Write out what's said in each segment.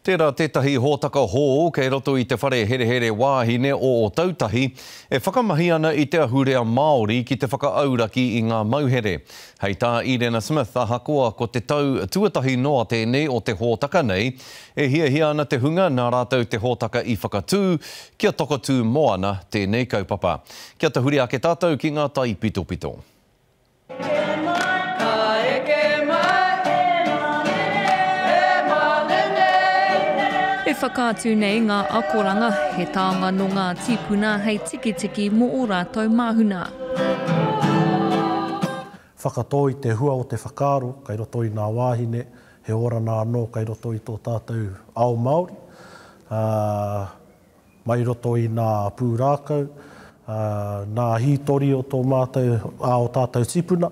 Tērā tētahi hōtaka hō kei roto I te whare here wāhine o tautahi e whakamahi ana I te ahurea Māori ki te whakaauraki I ngā mauhere. Hei tā Irena Smith ahakoa ko te tau tuatahi noa tēnei o te hōtaka nei e hia ana te hunga nā rātou te hōtaka I whakatū kia tokotū moana tēnei kaupapa. Kia te huri ake tātou ki ngā tai pito pito. E whakaatu nei ngā akoranga he taonga no ngā tipuna hei tiki mo o rātou māhuna. Whakatoi te hua o te whakaaro, kai roto I ngā wāhine, he ora nā anō kai roto I tō tātou ao Māori. Mai roto I ngā pūrākau, ngā hītori o tō mātou ao tātou tipuna.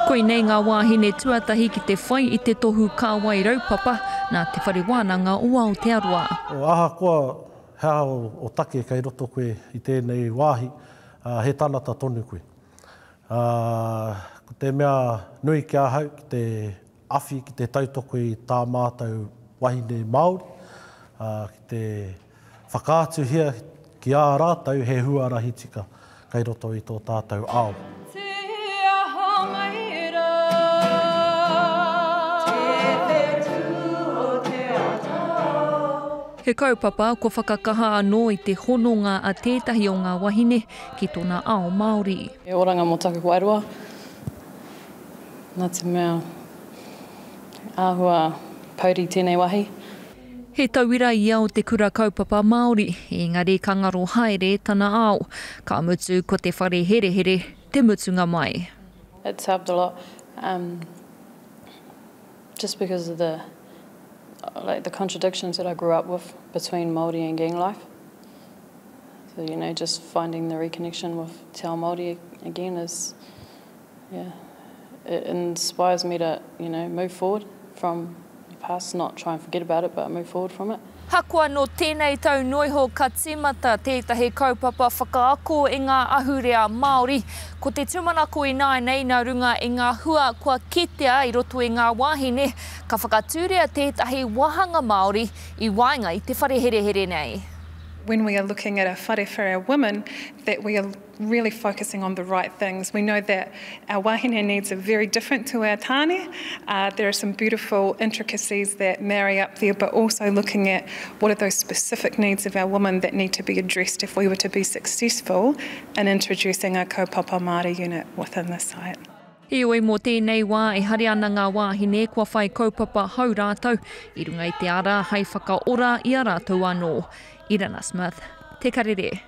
Koe nei ngā wāhine tuatahi ki te whai I te tohu kāwai raupapa, nā te whare wānanga o Aotearoa. O ahakoa hea o take kai roto koe I tēnei wāhi, he tānata tonu koe. Ko te mea nui kia hau ki te awhi, ki te tautoko I tā mātou wahine Māori, ki te whakaatu hia ki ā rātou he huarahi tika kai roto I tō tātou ao. He kaupapa ko whakakaha anō I te hononga a tētahi o ngā wahine ki tōna ao Māori. E oranga mō taku wairua. Nā te mea āhua pauri tēnei wahi. He tauira ia o te kura kaupapa Māori, engari ka ngaro haere tana ao. Ka mutu ko te whare here te mutunga mai. It's helped a lot. Just because of the contradictions that I grew up with between Māori and gang life. So, just finding the reconnection with Te Ao Māori again is, it inspires me to, move forward from the past, not try and forget about it, but move forward from it. Hakua no tēnei tau noiho ka tīmata tētahi kaupapa whakaako I ngā ahurea Māori. Ko te tumanako I nei nā runga I ngā hua kua kitea I roto I ngā wāhine, ka whakatūrea tētahi wahanga Māori I wainga I te whare here nei. When we are looking at a whare for our women, that we are really focusing on the right things. We know that our wahine needs are very different to our tāne. There are some beautiful intricacies that marry up there, but also looking at what are those specific needs of our women that need to be addressed if we were to be successful in introducing a kaupapa Māori unit within the site. Heoi mō tēnei wā e hare ana ngā wāhine kua whai kaupapa hau rātou, I runga I te ara hei whakaora I a rātou anō. Irena Smith, Te Karere.